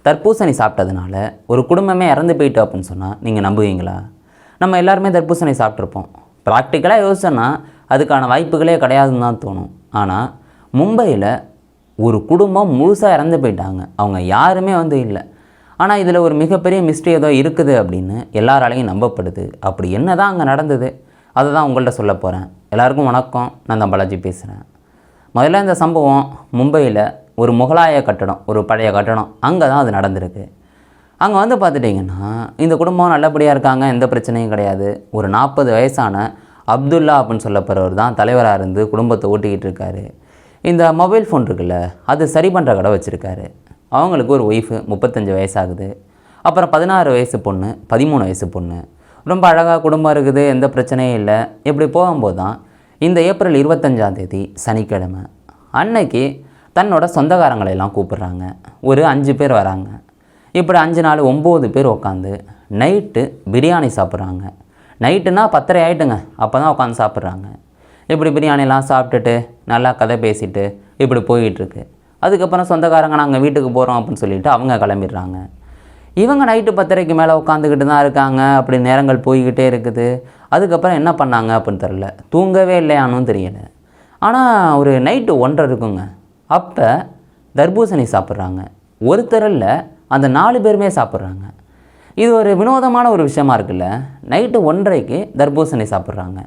தர்பூசணி சாப்பிட்டதுனால ஒரு குடும்பமே இறந்து போயிட்டு அப்படின்னு சொன்னால் நீங்கள் நம்புவீங்களா? நம்ம எல்லாருமே தர்பூசணி சாப்பிட்ருப்போம். ப்ராக்டிக்கலாக யோசிச்சோன்னா அதுக்கான வாய்ப்புகளே கிடையாதுன்னு தான் தோணும். ஆனால் மும்பையில் ஒரு குடும்பம் முழுசாக இறந்து போயிட்டாங்க. அவங்க யாருமே இல்லை. ஆனால் இதில் ஒரு மிகப்பெரிய மிஸ்ட்ரி ஏதோ இருக்குது அப்படின்னு எல்லாராலையும் நம்பப்படுது. அப்படி என்ன தான் அங்கே நடந்தது அதை தான் உங்கள்கிட்ட சொல்ல போகிறேன். எல்லாருக்கும் வணக்கம், நான் தான் பாலாஜி பேசுகிறேன். முதல்ல இந்த சம்பவம் மும்பையில் ஒரு முகலாய கட்டடம், ஒரு பழைய கட்டடம், அங்கே தான் அது நடந்திருக்கு. அங்கே பார்த்துட்டிங்கன்னா இந்த குடும்பம் நல்லபடியாக இருக்காங்க, எந்த பிரச்சனையும் கிடையாது. ஒரு 40 வயசான அப்துல்லா அப்படின்னு சொல்லப்படுறவர் தான் தலைவராக இருந்து குடும்பத்தை ஓட்டிக்கிட்டு இருக்காரு. இந்த மொபைல் ஃபோன் இருக்குல்ல, அது சரி பண்ணுற கடை வச்சுருக்காரு. அவங்களுக்கு ஒரு ஒய்ஃபு 35 வயசாகுது. அப்புறம் 16 வயசு பொண்ணு, 13 வயசு பொண்ணு. ரொம்ப அழகாக குடும்பம் இருக்குது, எந்த பிரச்சனையும் இல்லை. இப்படி போகும்போது தான் இந்த ஏப்ரல் 25ஆம் தேதி சனிக்கிழமை அன்னைக்கு தன்னோட சொந்தக்காரங்களெல்லாம் கூப்பிட்றாங்க. ஒரு 5 பேர் வராங்க. இப்படி 5 நாள் 9 பேர் உட்காந்து நைட்டு பிரியாணி சாப்பிட்றாங்க. நைட்டுனா 10:30 ஆகிட்டுங்க, அப்போ தான் உட்காந்து சாப்பிட்றாங்க. இப்படி பிரியாணிலாம் சாப்பிட்டுட்டு நல்லா கதை பேசிட்டு இப்படி போயிட்டுருக்கு. அதுக்கப்புறம் சொந்தக்காரங்க நாங்கள் வீட்டுக்கு போகிறோம் அப்படின்னு சொல்லிவிட்டு அவங்க கிளம்பிடுறாங்க. இவங்க நைட்டு 10:30க்கு மேலே உட்காந்துக்கிட்டு தான் இருக்காங்க. அப்படி நேரங்கள் போய்கிட்டே இருக்குது. அதுக்கப்புறம் என்ன பண்ணாங்க அப்படின்னு தெரில, தூங்கவே இல்லையானும் தெரியலை. ஆனால் ஒரு நைட்டு 1:30 இருக்குங்க. அப்போ தர்பூசணி சாப்பிட்றாங்க. ஒருத்தர் இல்லை, அந்த 4 பேருமே சாப்பிட்றாங்க. இது ஒரு வினோதமான ஒரு விஷயமா இருக்குல்ல. நைட்டு 1:30க்கு தர்பூசணி சாப்பிட்றாங்க.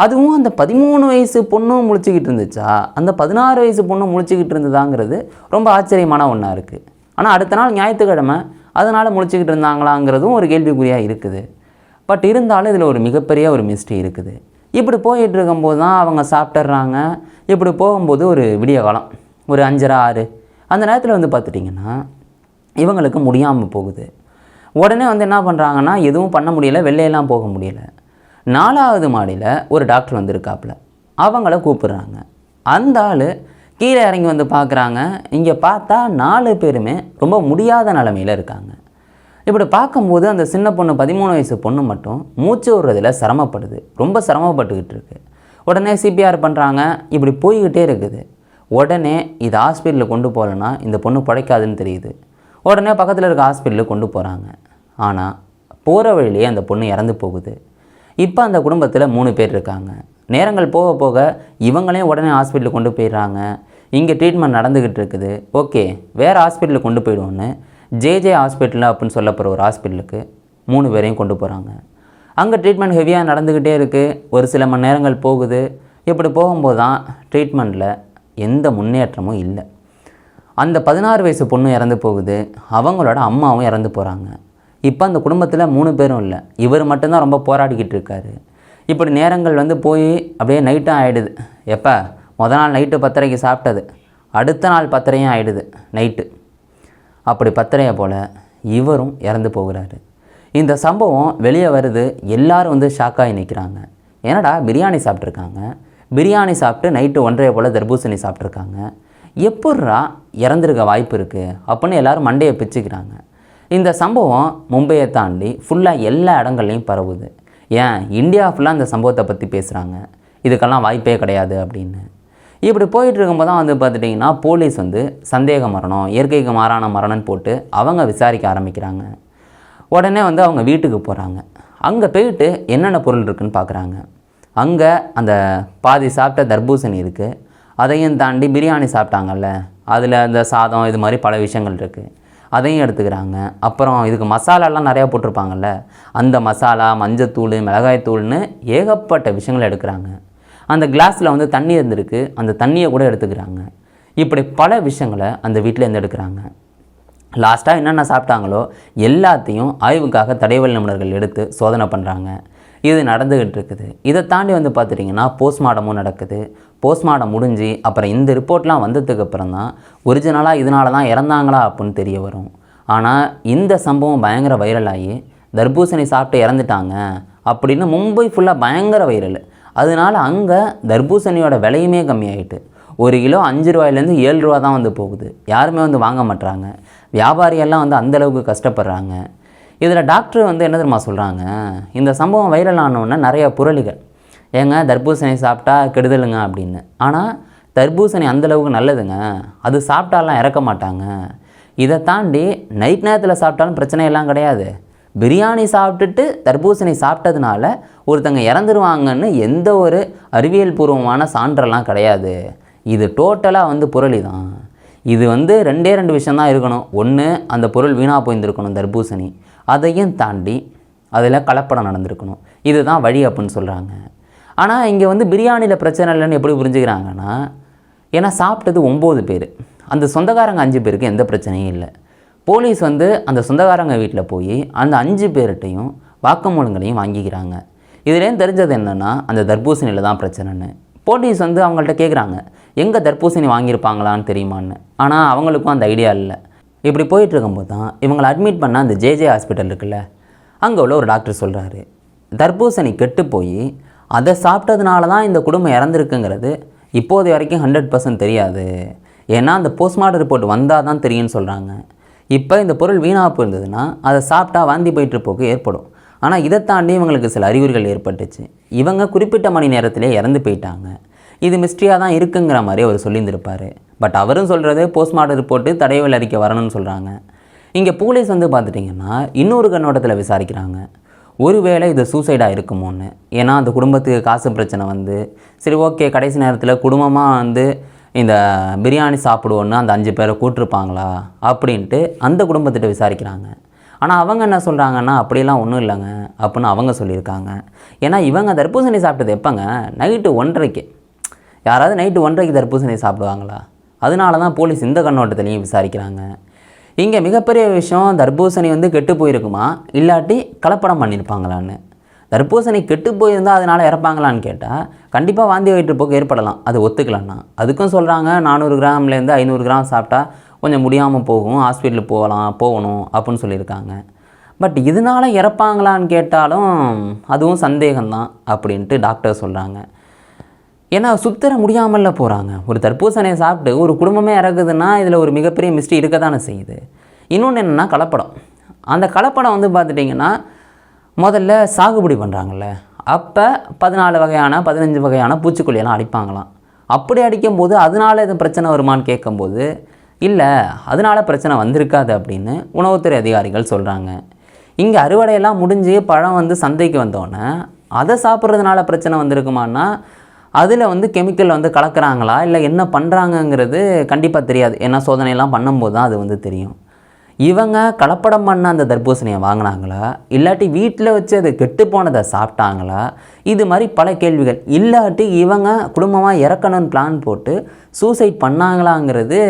அதுவும் அந்த 13 வயசு பொண்ணும் முழிச்சிக்கிட்டு இருந்துச்சா, அந்த 16 வயசு பொண்ணும் முழிச்சிக்கிட்டு இருந்ததாங்கிறது ரொம்ப ஆச்சரியமான ஒன்றா இருக்குது. ஆனால் அடுத்த நாள் ஞாயிற்றுக்கிழமை, அதனால் முழிச்சிக்கிட்டு இருந்தாங்களாங்கிறதும் ஒரு கேள்விக்குறியாக இருக்குது. பட் இருந்தாலும் இதில் ஒரு மிகப்பெரிய ஒரு மிஸ்ட்ரி இருக்குது. இப்படி போயிட்டு இருக்கும்போது தான் அவங்க சாப்பிட்றாங்க. இப்படி போகும்போது ஒரு விடிய காலம், ஒரு 5:30 6 அந்த நேரத்தில் பார்த்துட்டிங்கன்னா இவங்களுக்கு முடியாமல் போகுது. உடனே என்ன பண்ணுறாங்கன்னா, எதுவும் பண்ண முடியலை, வெளியெல்லாம் போக முடியலை. 4வது மாடியில் ஒரு டாக்டர் வந்திருக்காப்புல, அவங்கள கூப்பிட்றாங்க. அந்த ஆள் கீழே இறங்கி பார்க்குறாங்க. இங்கே பார்த்தா 4 பேருமே ரொம்ப முடியாத நிலமையில் இருக்காங்க. இப்படி பார்க்கும்போது அந்த சின்ன பொண்ணு 13 வயசு பொண்ணு மட்டும் மூச்சு விடுறதில் சிரமப்படுது, ரொம்ப சிரமப்பட்டுக்கிட்டு இருக்குது. உடனே சிபிஆர் பண்ணுறாங்க. இப்படி போய்கிட்டே இருக்குது. உடனே இது ஹாஸ்பிட்டலுக்கு கொண்டு போகலன்னா இந்த பொண்ணு பிழைக்காதுன்னு தெரியுது. உடனே பக்கத்தில் இருக்க ஹாஸ்பிட்டலுக்கு கொண்டு போகிறாங்க. ஆனால் போகிற வழியிலே அந்த பொண்ணு இறந்து போகுது. இப்போ அந்த குடும்பத்தில் 3 பேர் இருக்காங்க. நேரங்கள் போக போக இவங்களையும் உடனே ஹாஸ்பிட்டலுக்கு கொண்டு போயிடுறாங்க. இங்கே ட்ரீட்மெண்ட் நடந்துக்கிட்டு இருக்குது. ஓகே, வேறு ஹாஸ்பிட்டலுக்கு கொண்டு போயிடுவோன்னு ஜேஜே ஹாஸ்பிட்டல் அப்படின்னு சொல்லப்படுற ஒரு ஹாஸ்பிட்டலுக்கு 3 பேரையும் கொண்டு போகிறாங்க. அங்கே ட்ரீட்மெண்ட் ஹெவியாக நடந்துக்கிட்டே இருக்குது. ஒரு சில மணி நேரங்கள் போகுது. இப்படி போகும்போது தான் ட்ரீட்மெண்ட்டில் எந்த முன்னேற்றமும் இல்லை. அந்த 16 வயசு பொண்ணு இறந்து போகுது. அவங்களோட அம்மாவும் இறந்து போகிறாங்க. இப்போ அந்த குடும்பத்தில் 3 பேரும் இல்லை, இவர் மட்டும்தான் ரொம்ப போராடிக்கிட்டு இருக்காரு. இப்படி நேரங்கள் போய் அப்படியே நைட்டும் ஆகிடுது. எப்போ முதல் நாள் நைட்டு 10:30க்கு சாப்பிட்டது, அடுத்த நாள் 10:30 ஆகிடுது நைட்டு. அப்படி 10:30 போல் இவரும் இறந்து போகிறாரு. இந்த சம்பவம் வெளியே வருது. எல்லோரும் ஷாக்காகி நிற்கிறாங்க. ஏன்னடா பிரியாணி சாப்பிட்ருக்காங்க, பிரியாணி சாப்பிட்டு நைட்டு 1:30 போல் தர்பூசணி சாப்பிட்ருக்காங்க, எப்பட்றா இறந்துருக்க வாய்ப்பு இருக்குது அப்படின்னு எல்லோரும் மண்டையை பிச்சுக்கிறாங்க. இந்த சம்பவம் மும்பையை தாண்டி ஃபுல்லாக எல்லா இடங்கள்லையும் பரவுது. ஏன் இந்தியா ஃபுல்லாக இந்த சம்பவத்தை பற்றி பேசுகிறாங்க, இதுக்கெல்லாம் வாய்ப்பே கிடையாது அப்படின்னு. இப்படி போயிட்டு இருக்கும்போது தான் பார்த்துட்டிங்கன்னா போலீஸ் சந்தேக மரணம், இயற்கைக்கு மாறான மரணம்னு போட்டு அவங்க விசாரிக்க ஆரம்பிக்கிறாங்க. உடனே அவங்க வீட்டுக்கு போகிறாங்க. அங்கே போயிட்டு என்னென்ன பொருள் இருக்குதுன்னு பார்க்குறாங்க. அங்கே அந்த பாதி சாப்பிட்ட தர்பூசணி இருக்குது. அதையும் தாண்டி பிரியாணி சாப்பிட்டாங்கல்ல, அதில் அந்த சாதம், இது மாதிரி பல விஷயங்கள் இருக்குது, அதையும் எடுத்துக்கிறாங்க. அப்புறம் இதுக்கு மசாலாலாம் நிறையா போட்டிருப்பாங்கல்ல, அந்த மசாலா, மஞ்சத்தூள், மிளகாய்த்தூள்னு ஏகப்பட்ட விஷயங்கள் எடுக்கிறாங்க. அந்த கிளாஸில் தண்ணி இருந்திருக்கு, அந்த தண்ணியை கூட எடுத்துக்கிறாங்க. இப்படி பல விஷயங்களை அந்த வீட்டிலேருந்து எடுக்கிறாங்க. லாஸ்ட்டாக என்னென்ன சாப்பிட்டாங்களோ எல்லாத்தையும் ஆய்வுக்காக தடயவியல் நிபுணர்கள் எடுத்து சோதனை பண்ணுறாங்க. இது நடந்துக்கிட்டு இருக்குது. இதை தாண்டி பார்த்துட்டிங்கன்னா போஸ்ட்மார்ட்டமும் நடக்குது. போஸ்ட்மார்ட்டம் முடிஞ்சு அப்புறம் இந்த ரிப்போர்ட்லாம் வந்ததுக்கப்புறம் தான் ஒரிஜினலாக இதனால தான் இறந்தாங்களா அப்படின்னு தெரிய வரும். ஆனால் இந்த சம்பவம் பயங்கர வைரலாகி தர்பூசணி சாப்பிட்டு இறந்துட்டாங்க அப்படின்னு மும்பை ஃபுல்லாக பயங்கர வைரல். அதனால அங்கே தர்பூசணியோட விலையுமே கம்மியாயிட்டு 1 கிலோ 5 ரூபாயிலேருந்து 7 ரூபா தான் போகுது. யாருமே வாங்க மாட்டுறாங்க. வியாபாரியெல்லாம் அந்தளவுக்கு கஷ்டப்படுறாங்க. இதில் டாக்டர் என்ன தெரியுமா சொல்கிறாங்க, இந்த சம்பவம் வைரல் ஆனோடனே நிறைய புரளிகள், ஏங்க தர்பூசணி சாப்பிட்டா கெடுதலுங்க அப்படின்னு. ஆனால் தர்பூசணி அந்தளவுக்கு நல்லதுங்க, அது சாப்பிட்டாலாம் இறக்க மாட்டாங்க. இதை தாண்டி நைட் நேரத்தில் சாப்பிட்டாலும் பிரச்சனை எல்லாம் கிடையாது. பிரியாணி சாப்பிட்டுட்டு தர்பூசணி சாப்பிட்டதுனால ஒருத்தங்க இறந்துருவாங்கன்னு எந்த ஒரு அறிவியல் பூர்வமான சான்றெல்லாம் கிடையாது. இது டோட்டலாக புரளி தான். இது ரெண்டே ரெண்டு விஷயந்தான் இருக்கணும். ஒன்று, அந்த பொருள் வீணாக போயிருந்துருக்கணும் தர்பூசணி. அதையும் தாண்டி அதில் கலப்படம் நடந்திருக்கணும். இதுதான் வழி அப்படின்னு சொல்கிறாங்க. ஆனால் இங்கே பிரியாணியில் பிரச்சனை இல்லைன்னு எப்படி புரிஞ்சுக்கிறாங்கன்னா, ஏன்னா சாப்பிட்டது 9 பேர், அந்த சொந்தக்காரங்க 5 பேருக்கு எந்த பிரச்சனையும் இல்லை. போலீஸ் அந்த சொந்தக்காரங்க வீட்டில் போய் அந்த 5 பேர்கிட்டையும் வாக்குமூலங்களையும் வாங்கிக்கிறாங்க. இதுலேயும் தெரிஞ்சது என்னென்னா அந்த தர்பூசணியில் தான் பிரச்சனைன்னு. போலீஸ் அவங்கள்ட்ட கேட்குறாங்க, எங்கே தர்பூசணி வாங்கியிருப்பாங்களான்னு தெரியுமான்னு. ஆனால் அவங்களுக்கும் அந்த ஐடியா இல்லை. இப்படி போயிட்டுருக்கும்போது தான் இவங்களை அட்மிட் பண்ண அந்த ஜேஜே ஹாஸ்பிட்டல் இருக்குல்ல, அங்கே உள்ள ஒரு டாக்டர் சொல்கிறாரு, தர்பூசணி கெட்டு போய் அதை சாப்பிட்டதுனால தான் இந்த குடும்பம் இறந்துருக்குங்கிறது இப்போது வரைக்கும் 100% தெரியாது. ஏன்னா அந்த போஸ்ட்மார்ட்டம் ரிப்போர்ட் வந்தால் தான் தெரியும்னு சொல்கிறாங்க. இப்போ இந்த பொருள் வீணாக போயிருந்ததுன்னா அதை சாப்பிட்டா வாந்தி போக்கு ஏற்படும். ஆனால் இதை தாண்டி இவங்களுக்கு சில அறிகுறிகள் ஏற்பட்டுச்சு. இவங்க குறிப்பிட்ட மணி நேரத்திலே இறந்து போயிட்டாங்க. இது மிஸ்ட்ரியாக தான் இருக்குங்கிற மாதிரி அவர் சொல்லியிருந்திருப்பார். பட் அவரும் சொல்கிறது போஸ்ட்மார்ட்டம் ரிப்போர்ட்டு தடயவியல் அறிக்கை வரணும்னு சொல்கிறாங்க. இங்கே போலீஸ் பார்த்துட்டிங்கன்னா இன்னொரு கண்ணோட்டத்தில் விசாரிக்கிறாங்க. ஒருவேளை இது சூசைடாக இருக்குமோன்னு. ஏன்னா அந்த குடும்பத்துக்கு காசு பிரச்சனை சரி ஓகே, கடைசி நேரத்தில் குடும்பமாக இந்த பிரியாணி சாப்பிடுவோன்னு அந்த 5 பேரை கூட்டிருப்பாங்களா அப்படின்ட்டு அந்த குடும்பத்திட்ட விசாரிக்கிறாங்க. ஆனால் அவங்க என்ன சொல்கிறாங்கன்னா, அப்படிலாம் ஒன்றும் இல்லைங்க அப்படின்னு அவங்க சொல்லியிருக்காங்க. ஏன்னா இவங்க தர்பூசணி சாப்பிட்டது எப்போங்க, நைட்டு 1:30க்கு. யாராவது நைட்டு 1:30க்கு தர்பூசணி சாப்பிடுவாங்களா? அதனால தான் போலீஸ் இந்த கண்ணோட்டத்துலேயும் விசாரிக்கிறாங்க. இங்கே மிகப்பெரிய விஷயம், தர்பூசணி கெட்டு போயிருக்குமா இல்லாட்டி கலப்படம் பண்ணியிருப்பாங்களான்னு. தர்பூசணி கெட்டு போயிருந்தால் அதனால் இறப்பாங்களான்னு கேட்டால் கண்டிப்பாக வாந்தி வயிற்றுப்போக்கு ஏற்படலாம், அது ஒத்துக்கலன்னா. அதுக்கும் சொல்கிறாங்க 400 கிராம்லேருந்து 500 கிராம் சாப்பிட்டா கொஞ்சம் முடியாமல் போகும், ஹாஸ்பிட்டலுக்கு போகணும் அப்படின்னு சொல்லியிருக்காங்க. பட் இதனால் இறப்பாங்களான்னு கேட்டாலும் அதுவும் சந்தேகம்தான் அப்படின்ட்டு டாக்டர் சொல்கிறாங்க. ஏன்னா சுத்தர முடியாமல்ல போகிறாங்க. ஒரு தர்பூசணியை சாப்பிட்டு ஒரு குடும்பமே இறக்குதுன்னா இதில் ஒரு மிகப்பெரிய மிஸ்டேக் இருக்க தானே செய்யுது. இன்னொன்று என்னென்னா கலப்படம். அந்த கலப்படம் பார்த்துட்டிங்கன்னா முதல்ல சாகுபடி பண்ணுறாங்கல்ல, அப்போ 14 வகையான 15 வகையான பூச்சிக்கொல்லியெல்லாம் அடிப்பாங்களாம். அப்படி அடிக்கும்போது அதனால் எதுவும் பிரச்சனை வருமானு கேட்கும்போது இல்லை, அதனால் பிரச்சனை வந்திருக்காது அப்படின்னு உணவுத்துறை அதிகாரிகள் சொல்கிறாங்க. இங்கே அறுவடையெல்லாம் முடிஞ்சு பழம் சந்தைக்கு வந்தோடனே அதை சாப்பிட்றதுனால பிரச்சனை வந்திருக்குமான்னா அதில் கெமிக்கல் கலக்கிறாங்களா இல்லை என்ன பண்ணுறாங்கங்கிறது கண்டிப்பாக தெரியாது. ஏன்னா சோதனையெல்லாம் பண்ணும்போது தான் அது தெரியும். இவங்க கலப்படம் பண்ண அந்த தர்பூசணியை வாங்கினாங்களா இல்லாட்டி வீட்டில் வச்சு அது கெட்டு போனதை சாப்பிட்டாங்களா, இது மாதிரி பல கேள்விகள். இல்லாட்டி இவங்க குடும்பமாக இறக்கணும்னு பிளான் போட்டு சூசைட் பண்ணாங்களாங்கிறது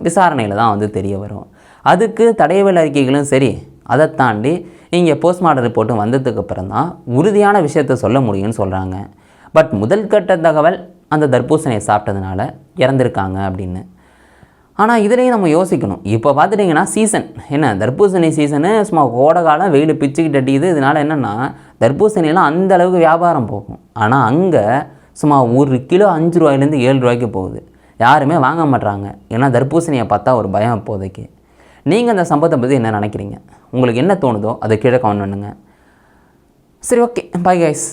விசாரணையில் தான் தெரிய வரும். அதுக்கு தடயவியல் அறிக்கைகளும் சரி, அதை தாண்டி இங்கே போஸ்ட்மார்ட்டம் ரிப்போர்ட்டும் வந்ததுக்கு அப்புறம் தான் உறுதியான விஷயத்தை சொல்ல முடியும்னு சொல்கிறாங்க. பட் முதல் கட்ட தகவல் அந்த தர்பூசணியை சாப்பிட்டதுனால இறந்துருக்காங்க அப்படின்னு. ஆனால் இதுலேயும் நம்ம யோசிக்கணும். இப்போ பார்த்துட்டிங்கன்னா சீசன் என்ன, தர்பூசணி சீசனு சும்மா கோடை காலம், வெயில் பிச்சுக்கிட்டு அடிக்குது. இதனால் என்னென்னா தர்பூசணியெல்லாம் அந்த அளவுக்கு வியாபாரம் போகும். ஆனால் அங்கே சும்மா 1 கிலோ 5 ரூபாயிலேருந்து 7 ரூபாய்க்கு போகுது. யாருமே வாங்க மாட்றாங்க. ஏன்னா தர்பூசணியை பார்த்தா ஒரு பயம் இப்போதைக்கு. நீங்கள் அந்த சம்பவத்தை பற்றி என்ன நினைக்கிறீங்க? உங்களுக்கு என்ன தோணுதோ அதை கீழே கமெண்ட் பண்ணுங்கள். சரி, ஓகே, பை கைஸ்.